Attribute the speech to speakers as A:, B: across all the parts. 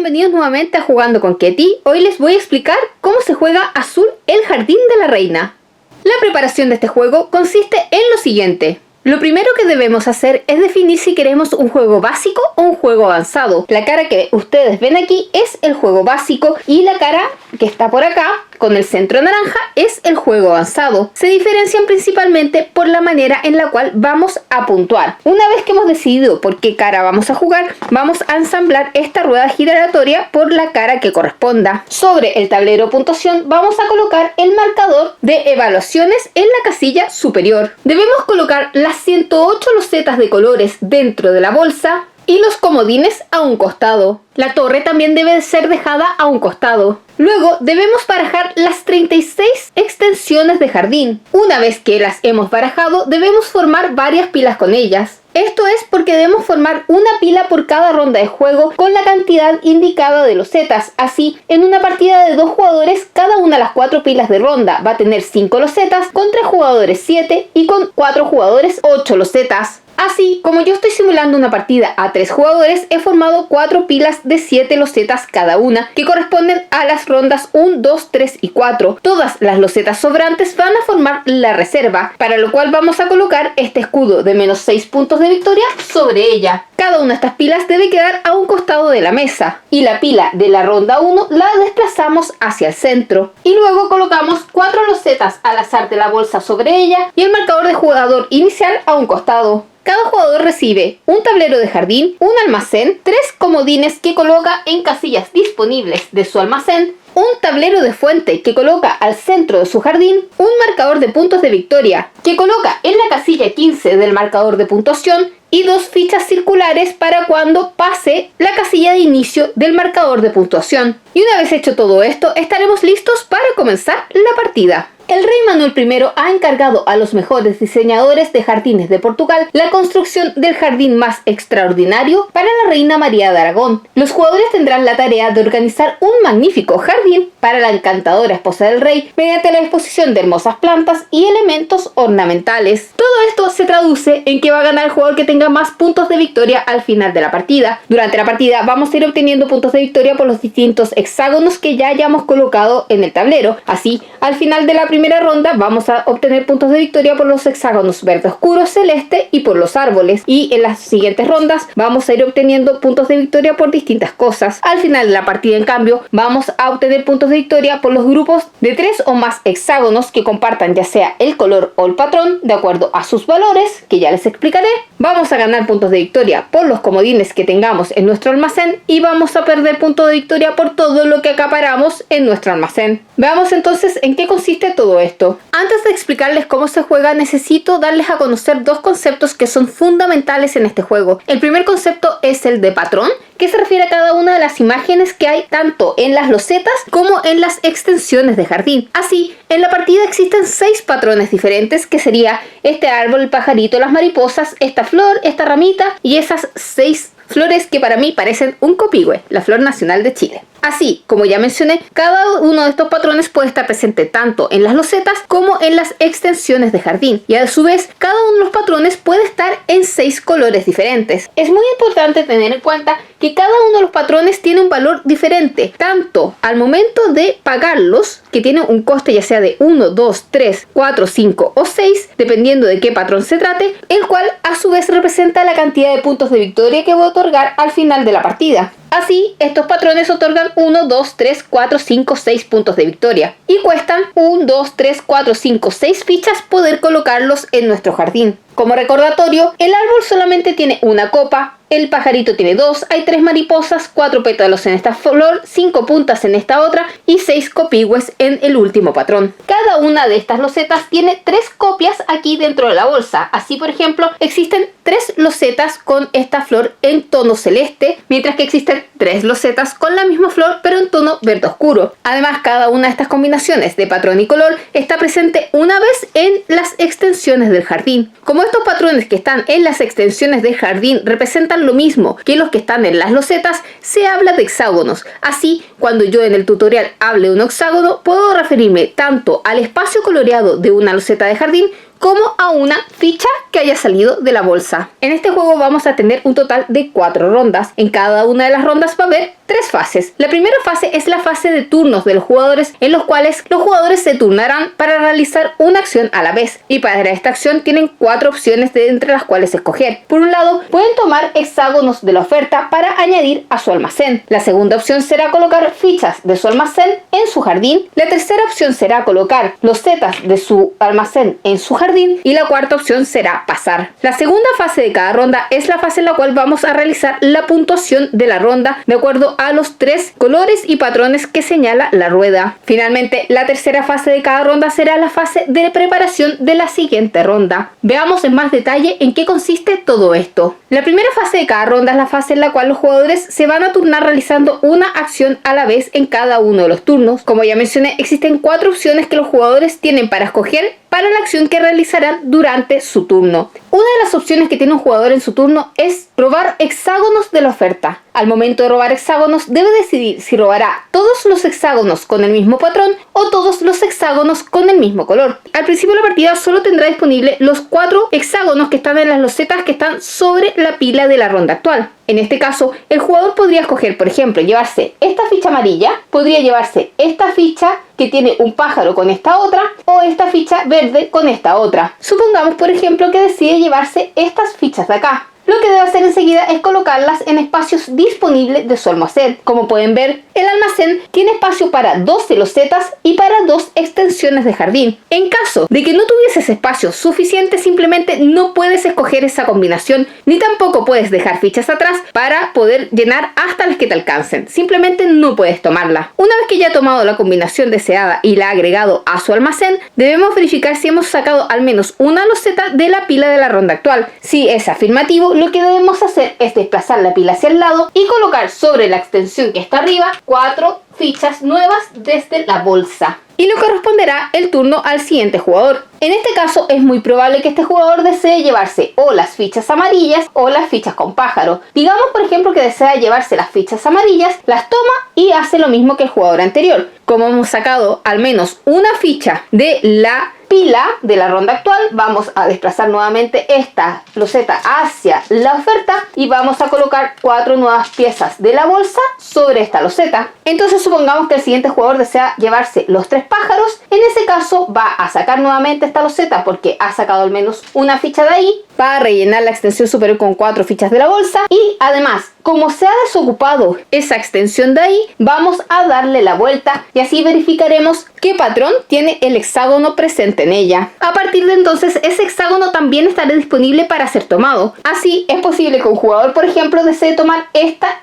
A: bienvenidos nuevamente a Jugando con Ketty. Hoy les voy a explicar cómo se juega Azul el Jardín de la Reina. La preparación de este juego consiste en lo siguiente. Lo primero que debemos hacer es definir si queremos un juego básico o un juego avanzado. La cara que ustedes ven aquí es el juego básico y la cara que está por acá con el centro naranja es el juego avanzado. Se diferencian principalmente por la manera en la cual vamos a puntuar. Una vez que hemos decidido por qué cara vamos a jugar, vamos a ensamblar esta rueda giratoria por la cara que corresponda. Sobre el tablero de puntuación vamos a colocar el marcador de evaluaciones en la casilla superior. Debemos colocar las 108 losetas de colores dentro de la bolsa y los comodines a un costado. La torre también debe ser dejada a un costado. Luego debemos barajar las 36 extensiones de jardín. Una vez que las hemos barajado, debemos formar varias pilas con ellas. Esto es porque debemos formar una pila por cada ronda de juego con la cantidad indicada de losetas. Así, en una partida de 2 jugadores, cada una de las 4 pilas de ronda va a tener 5 losetas, con 3 jugadores 7 y con 4 jugadores 8 losetas. Así, como yo estoy simulando una partida a 3 jugadores, he formado 4 pilas de 7 losetas cada una, que corresponden a las rondas 1, 2, 3 y 4. Todas las losetas sobrantes van a formar la reserva, para lo cual vamos a colocar este escudo de menos 6 puntos de victoria sobre ella. Cada una de estas pilas debe quedar a un costado de la mesa, y la pila de la ronda 1 la desplazamos hacia el centro. Y luego colocamos 4 losetas al azar de la bolsa sobre ella, y el marcador de jugador inicial a un costado. Cada jugador recibe un tablero de jardín, un almacén, 3 comodines que coloca en casillas disponibles de su almacén, un tablero de fuente que coloca al centro de su jardín, un marcador de puntos de victoria que coloca en la casilla 15 del marcador de puntuación y 2 fichas circulares para cuando pase la casilla de inicio del marcador de puntuación. Y una vez hecho todo esto, estaremos listos para comenzar la partida. El rey Manuel I ha encargado a los mejores diseñadores de jardines de Portugal la construcción del jardín más extraordinario para la reina María de Aragón. Los jugadores tendrán la tarea de organizar un magnífico jardín para la encantadora esposa del rey mediante la exposición de hermosas plantas y elementos ornamentales. Todo esto se traduce en que va a ganar el jugador que tenga más puntos de victoria al final de la partida. Durante la partida vamos a ir obteniendo puntos de victoria por los distintos hexágonos que ya hayamos colocado en el tablero. Así, al final de la primera ronda vamos a obtener puntos de victoria por los hexágonos verde oscuro, celeste y por los árboles, y en las siguientes rondas vamos a ir obteniendo puntos de victoria por distintas cosas. Al final de la partida, en cambio, vamos a obtener puntos de victoria por los grupos de 3 o más hexágonos que compartan ya sea el color o el patrón de acuerdo a sus valores, que ya les explicaré. Vamos a ganar puntos de victoria por los comodines que tengamos en nuestro almacén y vamos a perder puntos de victoria por todo lo que acaparamos en nuestro almacén. Veamos entonces en qué consiste todo esto. Antes de explicarles cómo se juega, necesito darles a conocer 2 conceptos que son fundamentales en este juego. El primer concepto es el de patrón, que se refiere a cada una de las imágenes que hay tanto en las losetas como en las extensiones de jardín. Así, en la partida existen 6 patrones diferentes, que sería este árbol, el pajarito, las mariposas, esta flor, esta ramita y esas 6 flores que para mí parecen un copihue, la flor nacional de Chile. Así, como ya mencioné, cada uno de estos patrones puede estar presente tanto en las losetas como en las extensiones de jardín. Y a su vez, cada uno de los patrones puede estar en 6 colores diferentes. Es muy importante tener en cuenta que cada uno de los patrones tiene un valor diferente, tanto al momento de pagarlos, que tiene un coste ya sea de 1, 2, 3, 4, 5 o 6, dependiendo de qué patrón se trate, el cual a su vez representa la cantidad de puntos de victoria que voy a otorgar al final de la partida. Así, estos patrones otorgan 1, 2, 3, 4, 5, 6 puntos de victoria y cuestan 1, 2, 3, 4, 5, 6 fichas poder colocarlos en nuestro jardín. Como recordatorio, el árbol solamente tiene una copa, el pajarito tiene 2, hay 3 mariposas, 4 pétalos en esta flor, 5 puntas en esta otra y 6 copihue en el último patrón. Cada una de estas losetas tiene 3 copias aquí dentro de la bolsa. Así, por ejemplo, existen 3 losetas con esta flor en tono celeste, mientras que existen 3 losetas con la misma flor pero en tono verde oscuro. Además, cada una de estas combinaciones de patrón y color está presente una vez en las extensiones del jardín. Como estos patrones que están en las extensiones del jardín representan lo mismo que los que están en las losetas, se habla de hexágonos. Así, cuando yo en el tutorial hable de un hexágono, puedo referirme tanto al espacio coloreado de una loseta de jardín como a una ficha que haya salido de la bolsa. En este juego vamos a tener un total de 4 rondas. En cada una de las rondas va a haber 3 fases. La primera fase es la fase de turnos de los jugadores, en los cuales los jugadores se turnarán para realizar una acción a la vez, y para esta acción tienen 4 opciones de entre las cuales escoger. Por un lado, pueden tomar hexágonos de la oferta para añadir a su almacén. La segunda opción será colocar fichas de su almacén en su jardín. La tercera opción será colocar losetas de su almacén en su jardín, y la cuarta opción será pasar. La segunda fase de cada ronda es la fase en la cual vamos a realizar la puntuación de la ronda de acuerdo a los 3 colores y patrones que señala la rueda. Finalmente, la tercera fase de cada ronda será la fase de preparación de la siguiente ronda. Veamos en más detalle en qué consiste todo esto. La primera fase de cada ronda es la fase en la cual los jugadores se van a turnar realizando una acción a la vez en cada uno de los turnos. Como ya mencioné, existen 4 opciones que los jugadores tienen para escoger para la acción que realizarán durante su turno. Una de las opciones que tiene un jugador en su turno es robar hexágonos de la oferta. Al momento de robar hexágonos, debe decidir si robará todos los hexágonos con el mismo patrón o todos los hexágonos con el mismo color. Al principio de la partida solo tendrá disponible los 4 hexágonos que están en las losetas que están sobre la pila de la ronda actual. En este caso, el jugador podría escoger, por ejemplo, llevarse esta ficha amarilla, podría llevarse esta ficha que tiene un pájaro con esta otra, o esta ficha verde con esta otra. Supongamos, por ejemplo, que decide llevarse estas fichas de acá. Lo que debe hacer enseguida es colocarlas en espacios disponibles de su almacén. Como pueden ver, el almacén tiene espacio para 12 losetas y para 2 extensiones de jardín. En caso de que no tuvieses espacio suficiente, simplemente no puedes escoger esa combinación, ni tampoco puedes dejar fichas atrás para poder llenar hasta las que te alcancen. Simplemente no puedes tomarla. Una vez que ya ha tomado la combinación deseada y la ha agregado a su almacén, debemos verificar si hemos sacado al menos una loseta de la pila de la ronda actual. Si es afirmativo, lo que debemos hacer es desplazar la pila hacia el lado y colocar sobre la extensión que está arriba 4 fichas nuevas desde la bolsa. Y le corresponderá el turno al siguiente jugador. En este caso es muy probable que este jugador desee llevarse o las fichas amarillas o las fichas con pájaro. Digamos, por ejemplo, que desea llevarse las fichas amarillas, las toma y hace lo mismo que el jugador anterior. Como hemos sacado al menos una ficha de la pila de la ronda actual, vamos a desplazar nuevamente esta loseta hacia la oferta y vamos a colocar 4 nuevas piezas de la bolsa sobre esta loseta. Entonces supongamos que el siguiente jugador desea llevarse los 3 pájaros. En ese caso va a sacar nuevamente esta loseta porque ha sacado al menos una ficha de ahí, va a rellenar la extensión superior con 4 fichas de la bolsa y además, como se ha desocupado esa extensión de ahí, vamos a darle la vuelta y así verificaremos qué patrón tiene el hexágono presente en ella. A partir de entonces, ese hexágono también estará disponible para ser tomado. Así, es posible que un jugador, por ejemplo, desee tomar esta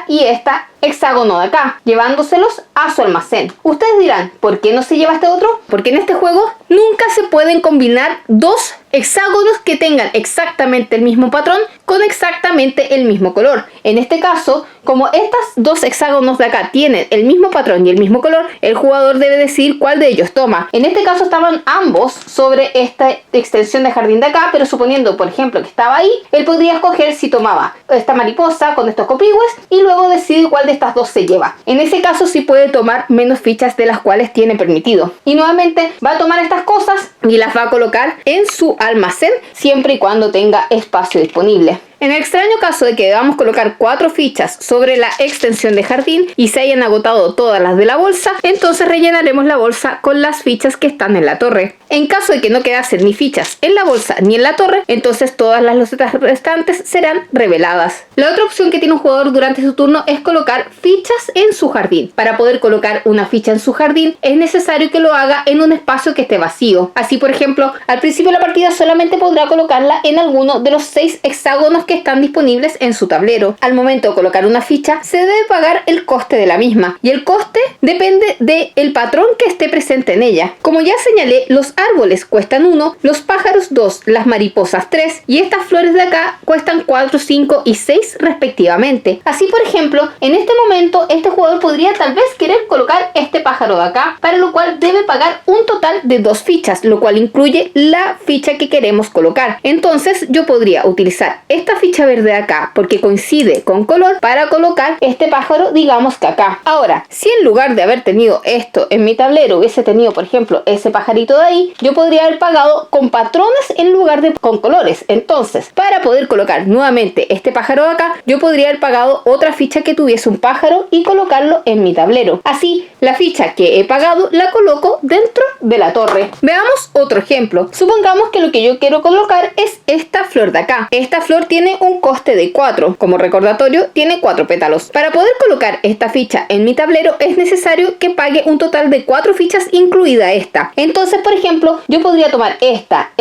A: y esta hexágono de acá, llevándoselos a su almacén. Ustedes dirán, ¿por qué no se lleva este otro? Porque en este juego nunca se pueden combinar 2 hexágonos que tengan exactamente el mismo patrón con exactamente el mismo color. En este caso, como estas 2 hexágonos de acá tienen el mismo patrón y el mismo color, el jugador debe decidir cuál de ellos toma. En este caso estaban ambos sobre esta extensión de jardín de acá, pero suponiendo, por ejemplo, que estaba ahí, él podría escoger si tomaba esta mariposa con estos copihue y luego decide cuál de estas 2 se lleva. En ese caso sí puede tomar menos fichas de las cuales tiene permitido. Y nuevamente va a tomar estas cosas y las va a colocar en su almacén siempre y cuando tenga espacio disponible. En el extraño caso de que debamos colocar 4 fichas sobre la extensión de jardín y se hayan agotado todas las de la bolsa, entonces rellenaremos la bolsa con las fichas que están en la torre. En caso de que no quedasen ni fichas en la bolsa ni en la torre, entonces todas las losetas restantes serán reveladas. La otra opción que tiene un jugador durante su turno es colocar fichas en su jardín. Para poder colocar una ficha en su jardín es necesario que lo haga en un espacio que esté vacío. Así, por ejemplo, al principio de la partida solamente podrá colocarla en alguno de los 6 hexágonos que están disponibles en su tablero. Al momento de colocar una ficha, se debe pagar el coste de la misma, y el coste depende del patrón que esté presente en ella. Como ya señalé, los árboles cuestan 1, los pájaros 2, las mariposas 3, y estas flores de acá cuestan 4, 5 y 6 respectivamente. Así, por ejemplo, en este momento este jugador podría tal vez querer colocar este pájaro de acá, para lo cual debe pagar un total de 2 fichas, lo cual incluye la ficha que queremos colocar. Entonces yo podría utilizar esta ficha verde de acá porque coincide con color para colocar este pájaro, digamos que acá. Ahora, si en lugar de haber tenido esto en mi tablero hubiese tenido, por ejemplo, ese pajarito de ahí, yo podría haber pagado con patrones en lugar de con colores. Entonces, para poder colocar nuevamente este pájaro de acá, yo podría haber pagado otra ficha que tuviese un pájaro y colocarlo en mi tablero. Así, la ficha que he pagado la coloco dentro de la torre. Veamos otro ejemplo. Supongamos que lo que yo quiero colocar es esta flor de acá. Esta flor tiene un coste de 4. Como recordatorio, tiene 4 pétalos. Para poder colocar esta ficha en mi tablero es necesario que pague un total de 4 fichas, incluida esta. Entonces, por ejemplo, yo podría tomar esta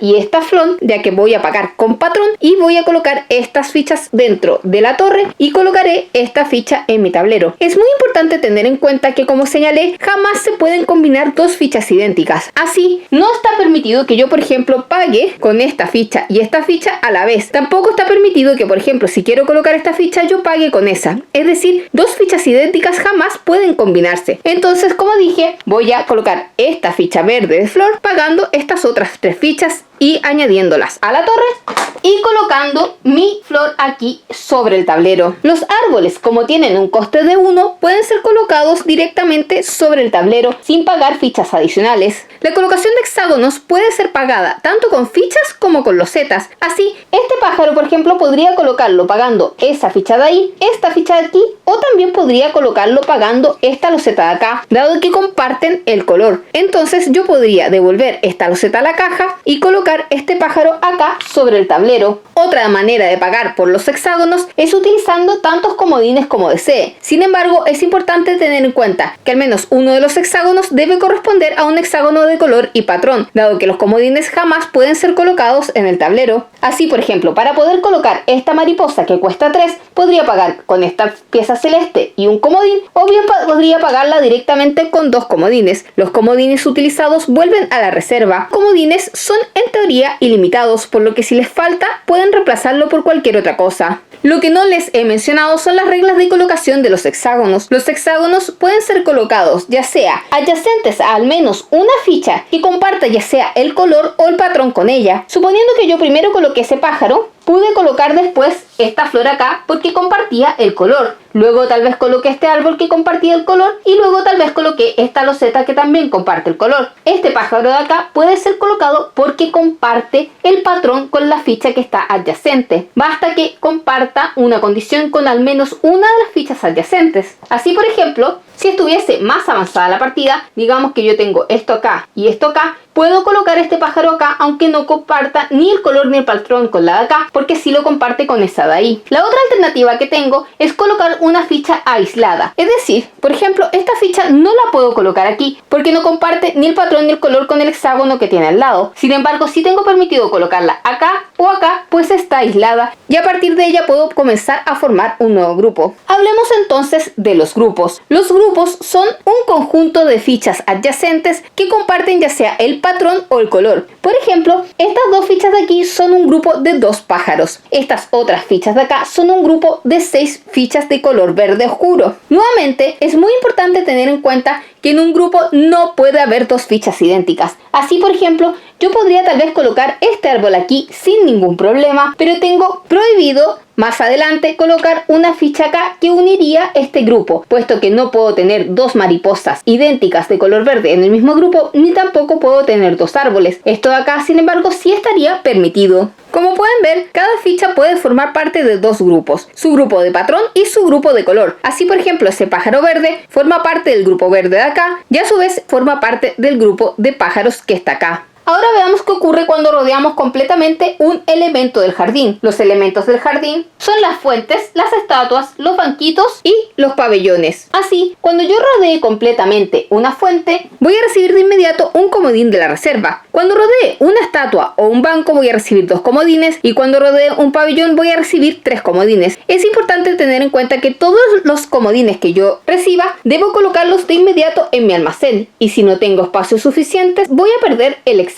A: y esta flor, ya que voy a pagar con patrón, y voy a colocar estas fichas dentro de la torre y colocaré esta ficha en mi tablero. Es muy importante tener en cuenta que, como señalé, jamás se pueden combinar dos fichas idénticas. Así, no está permitido que yo, por ejemplo, pague con esta ficha y esta ficha a la vez. Tampoco está permitido que, por ejemplo, si quiero colocar esta ficha, yo pague con esa. Es decir, dos fichas idénticas jamás pueden combinarse. Entonces, como dije, voy a colocar esta ficha verde de flor pagando estas otras 3 fichas y añadiéndolas a la torre y colocando mi flor aquí sobre el tablero. Los árboles, como tienen un coste de 1, pueden ser colocados directamente sobre el tablero sin pagar fichas adicionales. La colocación de hexágonos puede ser pagada tanto con fichas como con losetas. Así, este pájaro, por ejemplo, podría colocarlo pagando esa ficha de ahí, esta ficha de aquí, o también podría colocarlo pagando esta loseta de acá, dado que comparten el color. Entonces yo podría devolver esta loseta a la caja y colocar este pájaro acá sobre el tablero. Otra manera de pagar por los hexágonos es utilizando tantos comodines como desee. Sin embargo, es importante tener en cuenta que al menos uno de los hexágonos debe corresponder a un hexágono de color y patrón, dado que los comodines jamás pueden ser colocados en el tablero. Así, por ejemplo, para poder colocar esta mariposa que cuesta 3, podría pagar con esta pieza celeste y un comodín, o bien podría pagarla directamente con 2 comodines. Los comodines utilizados vuelven a la reserva. Comodines son en teoría ilimitados, por lo que si les falta pueden reemplazarlo por cualquier otra cosa. Lo que no les he mencionado son las reglas de colocación de los hexágonos. Los hexágonos pueden ser colocados ya sea adyacentes a al menos una ficha que comparta ya sea el color o el patrón con ella. Suponiendo que yo primero coloqué ese pájaro, pude colocar después esta flor acá porque compartía el color. Luego tal vez coloqué este árbol que compartía el color y luego tal vez coloqué esta loseta que también comparte el color. Este pájaro de acá puede ser colocado porque comparte el patrón con la ficha que está adyacente. Basta que comparta una condición con al menos una de las fichas adyacentes. Así, por ejemplo, si estuviese más avanzada la partida, digamos que yo tengo esto acá y esto acá, puedo colocar este pájaro acá aunque no comparta ni el color ni el patrón con la de acá, porque sí lo comparte con esa de ahí. La otra alternativa que tengo es colocar una ficha aislada. Es decir, por ejemplo, esta ficha no la puedo colocar aquí porque no comparte ni el patrón ni el color con el hexágono que tiene al lado. Sin embargo, si tengo permitido colocarla acá o acá, pues está aislada y a partir de ella puedo comenzar a formar un nuevo grupo. Hablemos entonces de los grupos. Los grupos son un conjunto de fichas adyacentes que comparten ya sea el patrón o el color. Por ejemplo, estas dos fichas de aquí son un grupo de 2 pájaros. Estas otras fichas de acá son un grupo de 6 fichas de color verde oscuro. Nuevamente, es muy importante tener en cuenta que en un grupo no puede haber 2 fichas idénticas. Así, por ejemplo, yo podría tal vez colocar este árbol aquí sin ningún problema, pero tengo prohibido más adelante colocar una ficha acá que uniría este grupo, puesto que no puedo tener 2 mariposas idénticas de color verde en el mismo grupo, ni tampoco puedo tener 2 árboles. Esto de acá, sin embargo, sí estaría permitido. Como pueden ver, cada ficha puede formar parte de 2 grupos, su grupo de patrón y su grupo de color. Así, por ejemplo, ese pájaro verde forma parte del grupo verde de acá y a su vez forma parte del grupo de pájaros que está acá. Ahora veamos qué ocurre cuando rodeamos completamente un elemento del jardín. Los elementos del jardín son las fuentes, las estatuas, los banquitos y los pabellones. Así, cuando yo rodee completamente una fuente, voy a recibir de inmediato un comodín de la reserva. Cuando rodee una estatua o un banco, voy a recibir 2 comodines y cuando rodee un pabellón, voy a recibir 3 comodines. Es importante tener en cuenta que todos los comodines que yo reciba, debo colocarlos de inmediato en mi almacén y si no tengo espacio suficiente, voy a perder el exceso.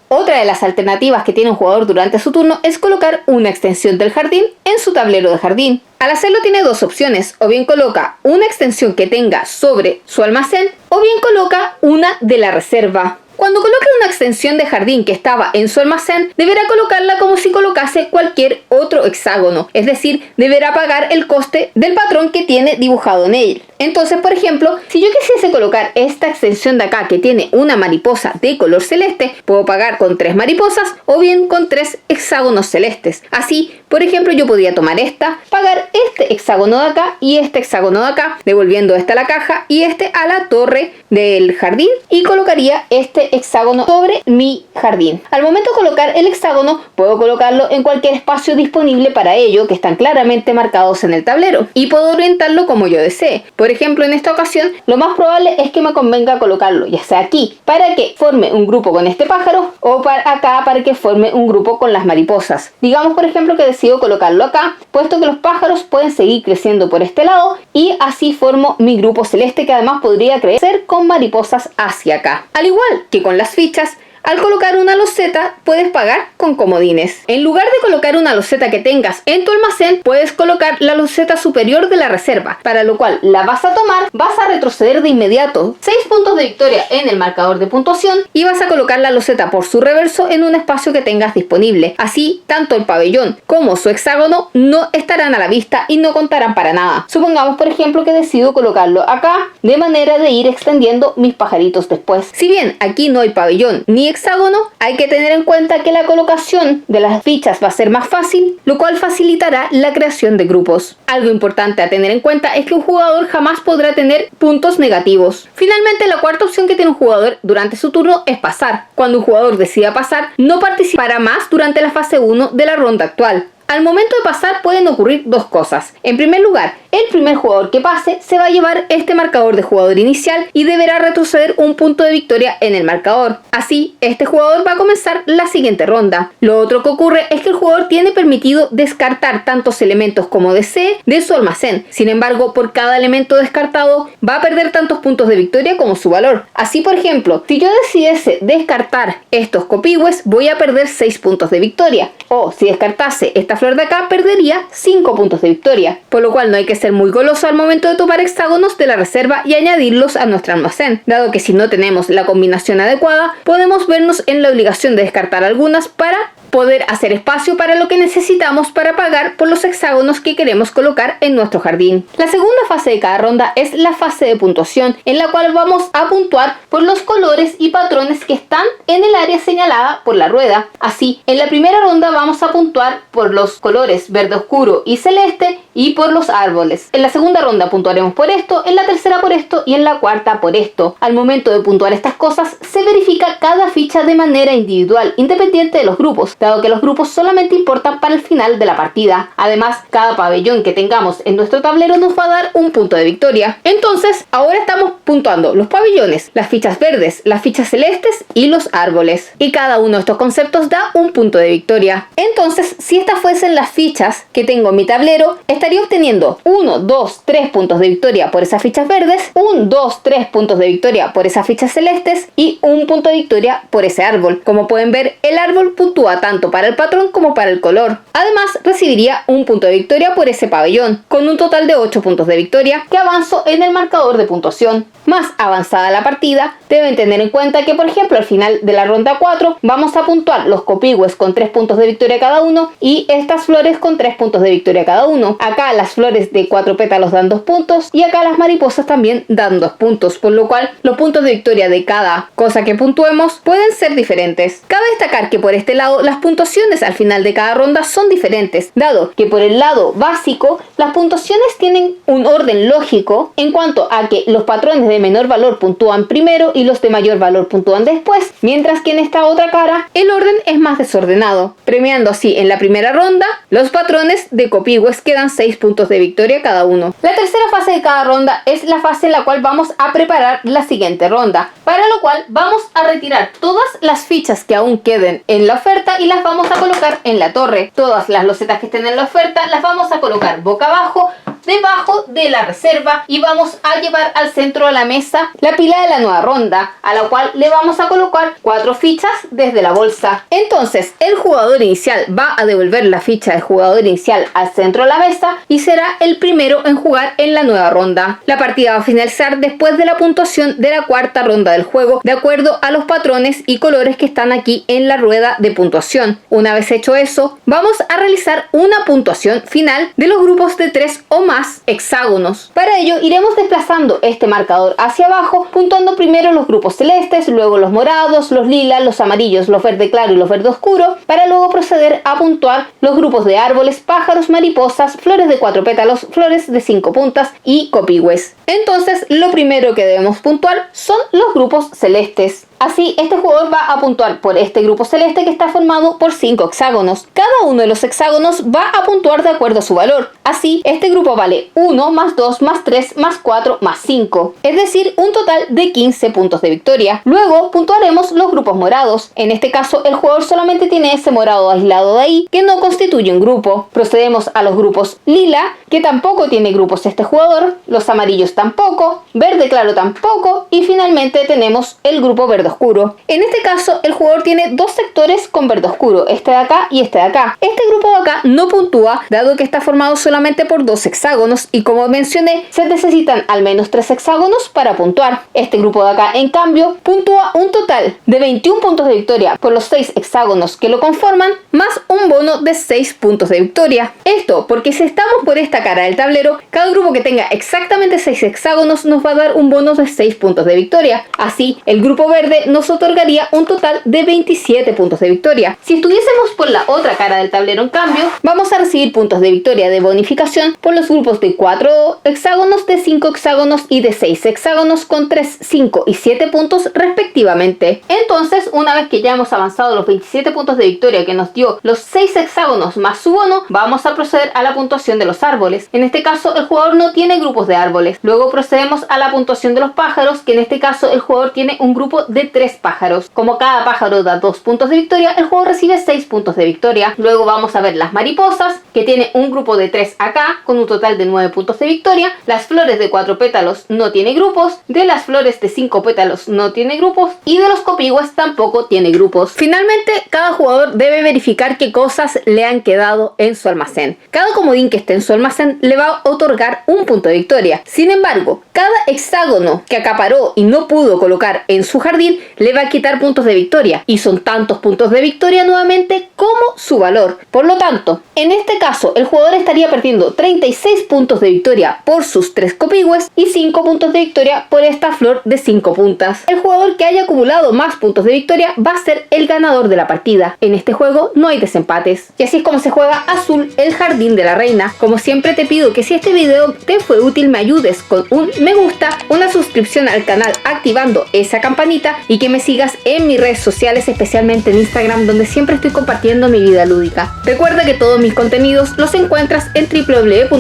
A: Otra de las alternativas que tiene un jugador durante su turno es colocar una extensión del jardín en su tablero de jardín. Al hacerlo tiene 2 opciones, o bien coloca una extensión que tenga sobre su almacén, o bien coloca una de la reserva. Cuando coloque una extensión de jardín que estaba en su almacén, deberá colocarla como si colocase cualquier otro hexágono, es decir, deberá pagar el coste del patrón que tiene dibujado en él. Entonces, por ejemplo, si yo quisiese colocar esta extensión de acá que tiene una mariposa de color celeste, puedo pagar con 3 mariposas o bien con 3 hexágonos celestes. Así, por ejemplo, yo podría tomar esta, pagar este hexágono de acá y este hexágono de acá, devolviendo esta a la caja y este a la torre del jardín, y colocaría este hexágono sobre mi jardín. Al momento de colocar el hexágono, puedo colocarlo en cualquier espacio disponible para ello, que están claramente marcados en el tablero, y puedo orientarlo como yo desee. Por ejemplo, en esta ocasión, lo más probable es que me convenga colocarlo ya sea aquí, para que forme un grupo con este pájaro, o acá para que forme un grupo con las mariposas. Digamos, por ejemplo, que decido colocarlo acá, puesto que los pájaros pueden seguir creciendo por este lado, y así formo mi grupo celeste, que además podría crecer con mariposas hacia acá. Al igual que con las fichas, al colocar una loseta puedes pagar con comodines. En lugar de colocar una loseta que tengas en tu almacén, puedes colocar la loseta superior de la reserva, para lo cual la vas a tomar, vas a retroceder de inmediato 6 puntos de victoria en el marcador de puntuación y vas a colocar la loseta por su reverso en un espacio que tengas disponible. Así, tanto el pabellón como su hexágono no estarán a la vista y no contarán para nada. Supongamos, por ejemplo, que decido colocarlo acá, de manera de ir extendiendo mis pajaritos después. Si bien aquí no hay pabellón ni hexágono, hay que tener en cuenta que la colocación de las fichas va a ser más fácil, lo cual facilitará la creación de grupos. Algo importante a tener en cuenta es que un jugador jamás podrá tener puntos negativos. Finalmente, la cuarta opción que tiene un jugador durante su turno es pasar. Cuando un jugador decida pasar, no participará más durante la fase 1 de la ronda actual. Al momento de pasar pueden ocurrir dos cosas. En primer lugar, el primer jugador que pase se va a llevar este marcador de jugador inicial y deberá retroceder un punto de victoria en el marcador. Así, este jugador va a comenzar la siguiente ronda. Lo otro que ocurre es que el jugador tiene permitido descartar tantos elementos como desee de su almacén. Sin embargo, por cada elemento descartado va a perder tantos puntos de victoria como su valor. Así, por ejemplo, si yo decidiese descartar estos copihue, voy a perder 6 puntos de victoria. O si descartase esta flor de acá, perdería 5 puntos de victoria. Por lo cual no hay que ser muy goloso al momento de tomar hexágonos de la reserva y añadirlos a nuestro almacén, dado que si no tenemos la combinación adecuada, podemos vernos en la obligación de descartar algunas para poder hacer espacio para lo que necesitamos para pagar por los hexágonos que queremos colocar en nuestro jardín. La segunda fase de cada ronda es la fase de puntuación, en la cual vamos a puntuar por los colores y patrones que están en el área señalada por la rueda. Así, en la primera ronda vamos a puntuar por los colores verde oscuro y celeste y por los árboles. En la segunda ronda puntuaremos por esto, en la tercera por esto y en la cuarta por esto. Al momento de puntuar estas cosas, se verifica cada ficha de manera individual, independiente de los grupos, dado que los grupos solamente importan para el final de la partida. Además, cada pabellón que tengamos en nuestro tablero nos va a dar un punto de victoria. Entonces, ahora estamos puntuando los pabellones, las fichas verdes, las fichas celestes y los árboles. Y cada uno de estos conceptos da un punto de victoria. Entonces, si estas fuesen las fichas que tengo en mi tablero, estaría obteniendo 1, 2, 3 puntos de victoria por esas fichas verdes, 1, 2, 3 puntos de victoria por esas fichas celestes y un punto de victoria por ese árbol. Como pueden ver, el árbol puntúa tanto para el patrón como para el color. Además, recibiría un punto de victoria por ese pabellón, con un total de 8 puntos de victoria que avanzo en el marcador de puntuación. Más avanzada la partida, deben tener en cuenta que, por ejemplo, al final de la ronda 4 vamos a puntuar los copihue con 3 puntos de victoria cada uno y estas flores con 3 puntos de victoria cada uno. Acá las flores de 4 pétalos dan 2 puntos y acá las mariposas también dan 2 puntos, por lo cual los puntos de victoria de cada cosa que puntuemos pueden ser diferentes. Cabe destacar que por este lado las puntuaciones al final de cada ronda son diferentes, dado que por el lado básico las puntuaciones tienen un orden lógico en cuanto a que los patrones de menor valor puntúan primero y los de mayor valor puntúan después, mientras que en esta otra cara el orden es más desordenado, premiando así en la primera ronda los patrones de copihue que dan 6 puntos de victoria cada uno. La tercera fase de cada ronda es la fase en la cual vamos a preparar la siguiente ronda, para lo cual vamos a retirar todas las fichas que aún queden en la oferta y las vamos a colocar en la torre. Todas las losetas que estén en la oferta las vamos a colocar boca abajo debajo de la reserva y vamos a llevar al centro de la mesa la pila de la nueva ronda, a la cual le vamos a colocar 4 fichas desde la bolsa. Entonces el jugador inicial va a devolver la ficha del jugador inicial al centro de la mesa y será el primero en jugar en la nueva ronda. La partida va a finalizar después de la puntuación de la cuarta ronda del juego, de acuerdo a los patrones y colores que están aquí en la rueda de puntuación. Una vez hecho eso, vamos a realizar una puntuación final de los grupos de 3 o más hexágonos. Para ello iremos desplazando este marcador hacia abajo, puntuando primero los grupos celestes, luego los morados, los lilas, los amarillos, los verde claro y los verde oscuro, para luego proceder a puntuar los grupos de árboles, pájaros, mariposas, flores de 4 pétalos, flores de 5 puntas y copihue. Entonces lo primero que debemos puntuar son los grupos celestes. Así, este jugador va a puntuar por este grupo celeste que está formado por 5 hexágonos. Cada uno de los hexágonos va a puntuar de acuerdo a su valor. Así, este grupo vale 1, más 2, más 3, más 4, más 5. Es decir, un total de 15 puntos de victoria. Luego, puntuaremos los grupos morados. En este caso, el jugador solamente tiene ese morado aislado de ahí, que no constituye un grupo. Procedemos a los grupos lila, que tampoco tiene grupos este jugador. Los amarillos tampoco. Verde claro tampoco. Y finalmente tenemos el grupo verde oscuro. En este caso, el jugador tiene 2 sectores con verde oscuro, este de acá y este de acá. Este grupo de acá no puntúa, dado que está formado solamente por 2 hexágonos y, como mencioné, se necesitan al menos 3 hexágonos para puntuar. Este grupo de acá, en cambio, puntúa un total de 21 puntos de victoria por los 6 hexágonos que lo conforman, más un bono de 6 puntos de victoria. Esto porque si estamos por esta cara del tablero, cada grupo que tenga exactamente 6 hexágonos nos va a dar un bono de 6 puntos de victoria. Así, el grupo verde nos otorgaría un total de 27 puntos de victoria. Si estuviésemos por la otra cara del tablero, en cambio, vamos a recibir puntos de victoria de bonificación por los grupos de 4 hexágonos, de 5 hexágonos y de 6 hexágonos con 3, 5 y 7 puntos respectivamente. Entonces, una vez que ya hemos avanzado los 27 puntos de victoria que nos dio los 6 hexágonos más su bono, vamos a proceder a la puntuación de los árboles. En este caso, el jugador no tiene grupos de árboles. Luego procedemos a la puntuación de los pájaros, que en este caso el jugador tiene un grupo de 3 pájaros. Como cada pájaro da 2 puntos de victoria, el juego recibe 6 puntos de victoria. Luego vamos a ver las mariposas, que tiene un grupo de 3 acá, con un total de 9 puntos de victoria. Las flores de 4 pétalos no tiene grupos, de las flores de 5 pétalos no tiene grupos, y de los copihue tampoco tiene grupos. Finalmente, cada jugador debe verificar qué cosas le han quedado en su almacén. Cada comodín que esté en su almacén le va a otorgar un punto de victoria. Sin embargo, cada hexágono que acaparó y no pudo colocar en su jardín le va a quitar puntos de victoria, y son tantos puntos de victoria nuevamente como su valor. Por lo tanto, en este caso el jugador estaría perdiendo 36 puntos de victoria por sus 3 copihue y 5 puntos de victoria por esta flor de 5 puntas. El jugador que haya acumulado más puntos de victoria va a ser el ganador de la partida. En este juego no hay desempates. Y así es como se juega Azul, el jardín de la reina. Como siempre, te pido que si este video te fue útil, me ayudes con un me gusta, una suscripción al canal activando esa campanita, y que me sigas en mis redes sociales, especialmente en Instagram, donde siempre estoy compartiendo mi vida lúdica. Recuerda que todos mis contenidos los encuentras en www.jck.cl.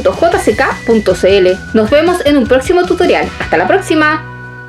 A: Nos vemos en un próximo tutorial. ¡Hasta la próxima!